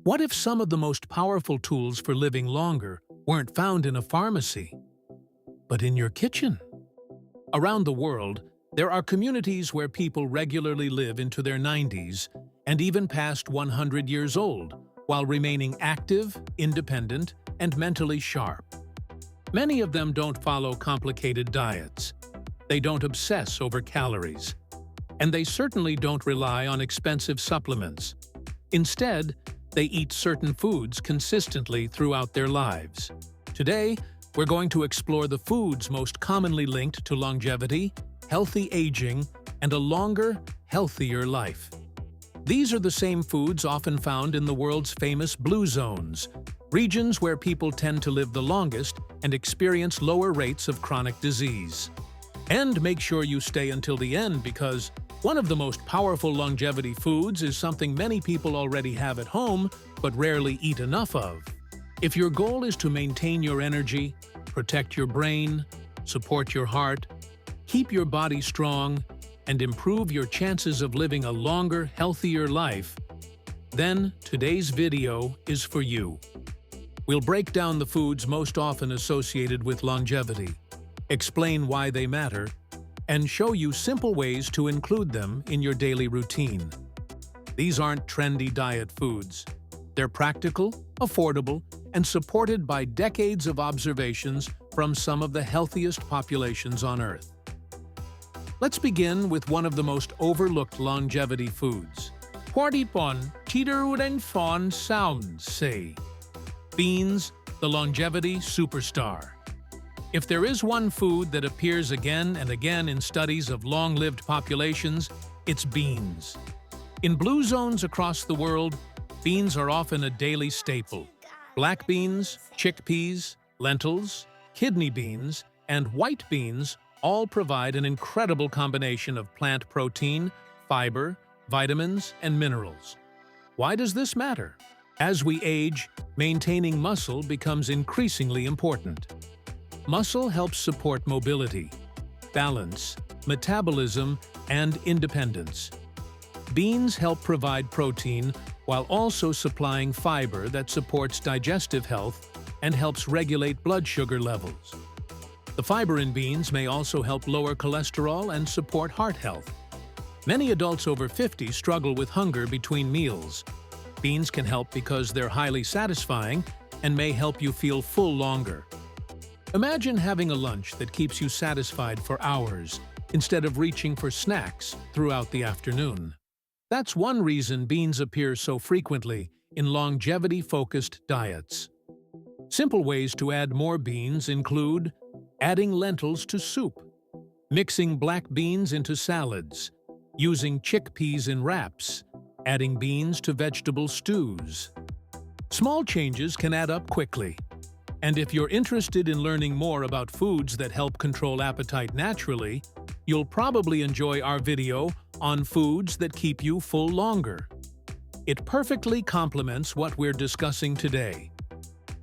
What if some of the most powerful tools for living longer weren't found in a pharmacy, but in your kitchen? Around the world, there are communities where people regularly live into their 90s and even past 100 years old, while remaining active, independent, and mentally sharp. Many of them don't follow complicated diets. They don't obsess over calories. And they certainly don't rely on expensive supplements. Instead, they eat certain foods consistently throughout their lives. Today, we're going to explore the foods most commonly linked to longevity, healthy aging, and a longer, healthier life. These are the same foods often found in the world's famous blue zones, regions where people tend to live the longest and experience lower rates of chronic disease. And make sure you stay until the end because one of the most powerful longevity foods is something many people already have at home but rarely eat enough of. If your goal is to maintain your energy, protect your brain, support your heart, keep your body strong, and improve your chances of living a longer, healthier life, then today's video is for you. We'll break down the foods most often associated with longevity, explain why they matter, and show you simple ways to include them in your daily routine. These aren't trendy diet foods. They're practical, affordable, and supported by decades of observations from some of the healthiest populations on Earth. Let's begin with one of the most overlooked longevity foods. Pon Tideruren Fon Sounds say. Beans, the longevity superstar. If there is one food that appears again and again in studies of long-lived populations, it's beans. In blue zones across the world, beans are often a daily staple. Black beans, chickpeas, lentils, kidney beans, and white beans all provide an incredible combination of plant protein, fiber, vitamins, and minerals. Why does this matter? As we age, maintaining muscle becomes increasingly important. Muscle helps support mobility, balance, metabolism, and independence. Beans help provide protein while also supplying fiber that supports digestive health and helps regulate blood sugar levels. The fiber in beans may also help lower cholesterol and support heart health. Many adults over 50 struggle with hunger between meals. Beans can help because they're highly satisfying and may help you feel full longer. Imagine having a lunch that keeps you satisfied for hours instead of reaching for snacks throughout the afternoon. That's one reason beans appear so frequently in longevity-focused diets. Simple ways to add more beans include adding lentils to soup, mixing black beans into salads, using chickpeas in wraps, adding beans to vegetable stews. Small changes can add up quickly. And if you're interested in learning more about foods that help control appetite naturally, you'll probably enjoy our video on foods that keep you full longer. It perfectly complements what we're discussing today.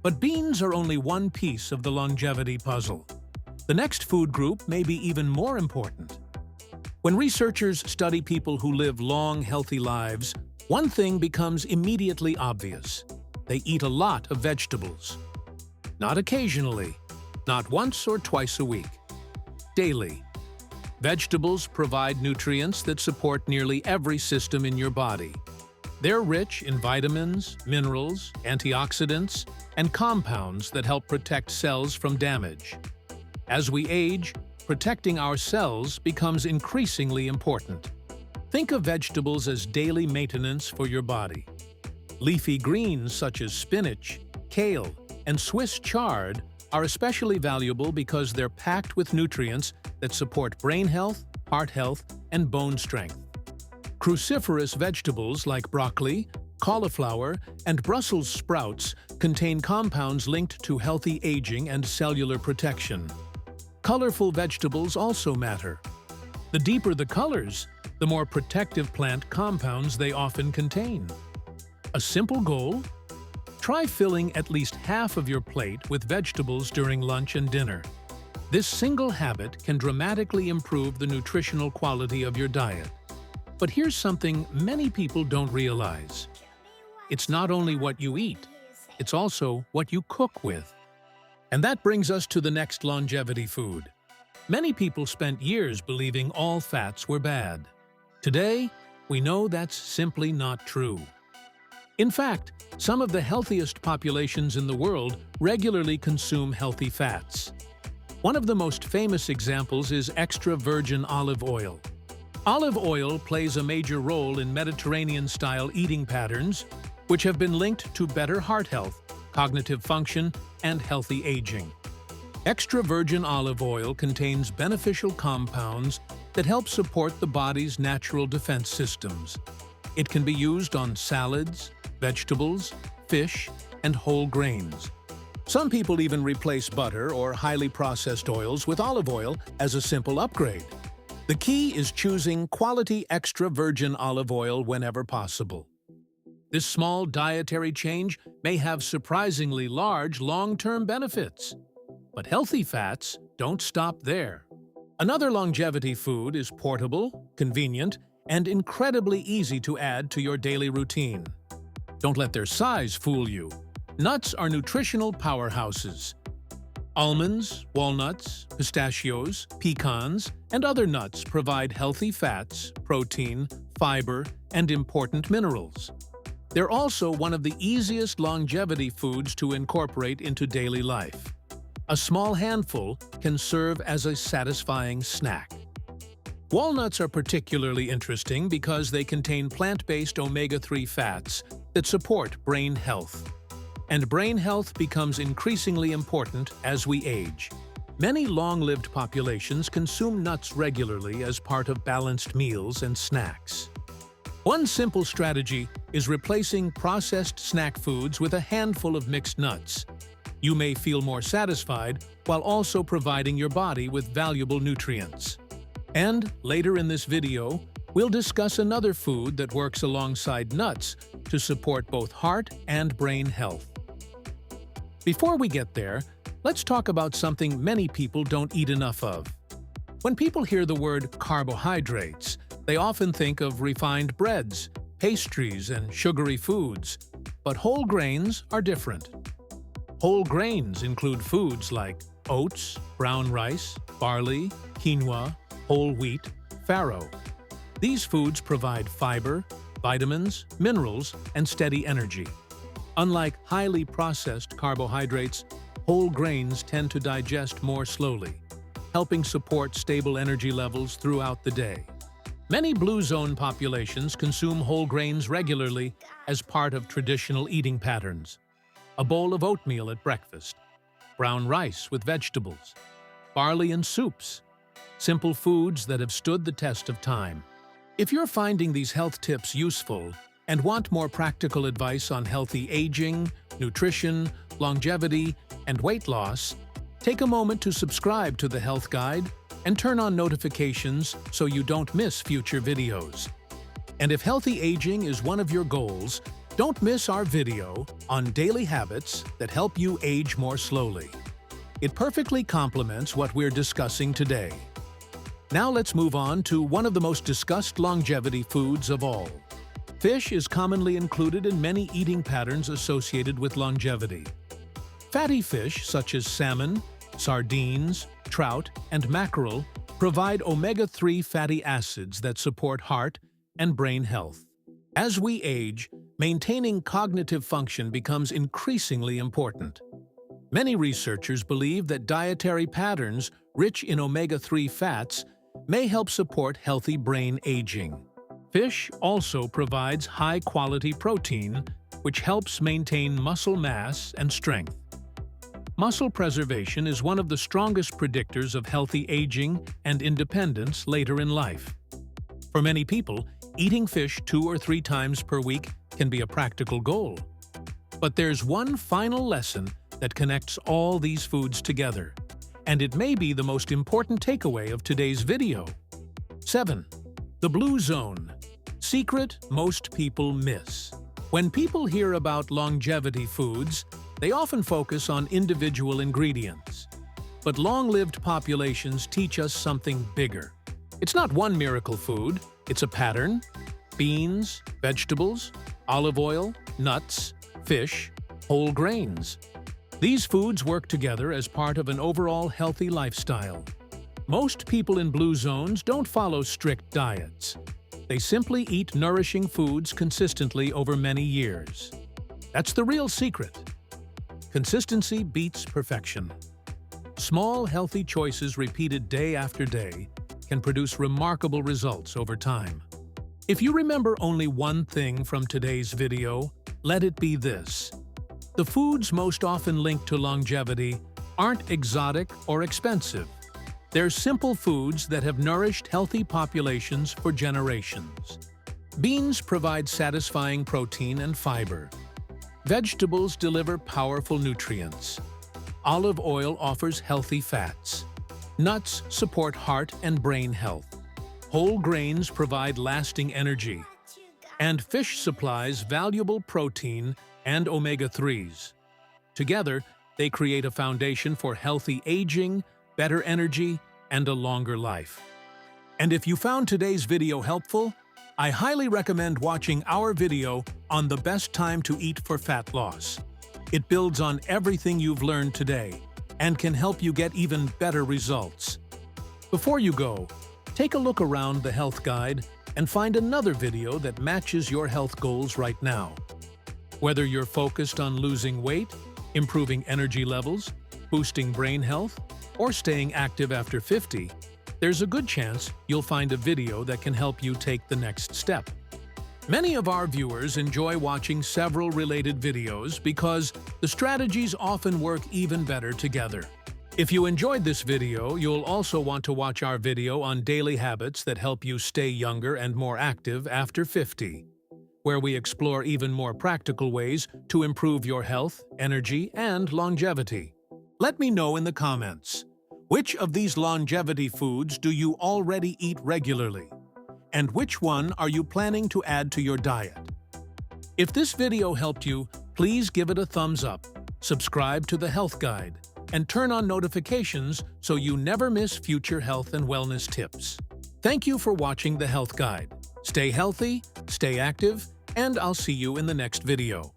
But beans are only one piece of the longevity puzzle. The next food group may be even more important. When researchers study people who live long, healthy lives, one thing becomes immediately obvious. They eat a lot of vegetables. Not occasionally, not once or twice a week. Daily. Vegetables provide nutrients that support nearly every system in your body. They're rich in vitamins, minerals, antioxidants, and compounds that help protect cells from damage. As we age, protecting our cells becomes increasingly important. Think of vegetables as daily maintenance for your body. Leafy greens such as spinach, kale, and Swiss chard are especially valuable because they're packed with nutrients that support brain health, heart health, and bone strength. Cruciferous vegetables like broccoli, cauliflower, and Brussels sprouts contain compounds linked to healthy aging and cellular protection. Colorful vegetables also matter. The deeper the colors, the more protective plant compounds they often contain. A simple goal? Try filling at least half of your plate with vegetables during lunch and dinner. This single habit can dramatically improve the nutritional quality of your diet. But here's something many people don't realize. it's not only what you eat, it's also what you cook with. And that brings us to the next longevity food. Many people spent years believing all fats were bad. Today, we know that's simply not true. In fact, some of the healthiest populations in the world regularly consume healthy fats. One of the most famous examples is extra virgin olive oil. Olive oil plays a major role in Mediterranean-style eating patterns, which have been linked to better heart health, cognitive function, and healthy aging. Extra virgin olive oil contains beneficial compounds that help support the body's natural defense systems. It can be used on salads, vegetables, fish, and whole grains. Some people even replace butter or highly processed oils with olive oil as a simple upgrade. The key is choosing quality extra virgin olive oil whenever possible. This small dietary change may have surprisingly large long-term benefits. But healthy fats don't stop there. Another longevity food is portable, convenient, and incredibly easy to add to your daily routine. Don't let their size fool you. Nuts are nutritional powerhouses. Almonds, walnuts, pistachios, pecans, and other nuts provide healthy fats, protein, fiber, and important minerals. They're also one of the easiest longevity foods to incorporate into daily life. A small handful can serve as a satisfying snack. Walnuts are particularly interesting because they contain plant-based omega-3 fats that support brain health. And brain health becomes increasingly important as we age. Many long-lived populations consume nuts regularly as part of balanced meals and snacks. One simple strategy is replacing processed snack foods with a handful of mixed nuts. You may feel more satisfied while also providing your body with valuable nutrients. And later in this video, we'll discuss another food that works alongside nuts to support both heart and brain health. Before we get there, let's talk about something many people don't eat enough of. When people hear the word carbohydrates, they often think of refined breads, pastries, and sugary foods. But whole grains are different. Whole grains include foods like oats, brown rice, barley, quinoa, whole wheat, farro. These foods provide fiber, vitamins, minerals, and steady energy. Unlike highly processed carbohydrates, whole grains tend to digest more slowly, helping support stable energy levels throughout the day. Many blue zone populations consume whole grains regularly as part of traditional eating patterns. A bowl of oatmeal at breakfast, brown rice with vegetables, barley and soups, simple foods that have stood the test of time. If you're finding these health tips useful and want more practical advice on healthy aging, nutrition, longevity, and weight loss, take a moment to subscribe to the Health Guide and turn on notifications so you don't miss future videos. And if healthy aging is one of your goals, don't miss our video on daily habits that help you age more slowly. It perfectly complements what we're discussing today. Now let's move on to one of the most discussed longevity foods of all. Fish is commonly included in many eating patterns associated with longevity. Fatty fish such as salmon, sardines, trout, and mackerel provide omega-3 fatty acids that support heart and brain health. As we age, maintaining cognitive function becomes increasingly important. Many researchers believe that dietary patterns rich in omega-3 fats may help support healthy brain aging. Fish also provides high-quality protein, which helps maintain muscle mass and strength. Muscle preservation is one of the strongest predictors of healthy aging and independence later in life. For many people, eating fish 2 or 3 times per week can be a practical goal. But there's one final lesson that connects all these foods together, and it may be the most important takeaway of today's video. 7. The blue zone. Secret most people miss. When people hear about longevity foods, they often focus on individual ingredients. But long-lived populations teach us something bigger. It's not one miracle food, it's a pattern. beans, vegetables, olive oil, nuts, fish, whole grains. These foods work together as part of an overall healthy lifestyle. Most people in blue zones don't follow strict diets. They simply eat nourishing foods consistently over many years. That's the real secret. Consistency beats perfection. Small, healthy choices repeated day after day can produce remarkable results over time. If you remember only one thing from today's video, let it be this. The foods most often linked to longevity aren't exotic or expensive. They're simple foods that have nourished healthy populations for generations. Beans provide satisfying protein and fiber. Vegetables deliver powerful nutrients. Olive oil offers healthy fats. Nuts support heart and brain health. Whole grains provide lasting energy. And fish supplies valuable protein and omega-3s. Together, they create a foundation for healthy aging, better energy, and a longer life. And if you found today's video helpful, I highly recommend watching our video on the best time to eat for fat loss. It builds on everything you've learned today and can help you get even better results. Before you go, take a look around the health guide and find another video that matches your health goals right now. Whether you're focused on losing weight, improving energy levels, boosting brain health, or staying active after 50, there's a good chance you'll find a video that can help you take the next step. Many of our viewers enjoy watching several related videos because the strategies often work even better together. If you enjoyed this video, you'll also want to watch our video on daily habits that help you stay younger and more active after 50, where we explore even more practical ways to improve your health, energy, and longevity. Let me know in the comments, which of these longevity foods do you already eat regularly? And which one are you planning to add to your diet? If this video helped you, please give it a thumbs up, subscribe to the Health Guide, and turn on notifications so you never miss future health and wellness tips. Thank you for watching the Health Guide. Stay healthy, stay active, and I'll see you in the next video.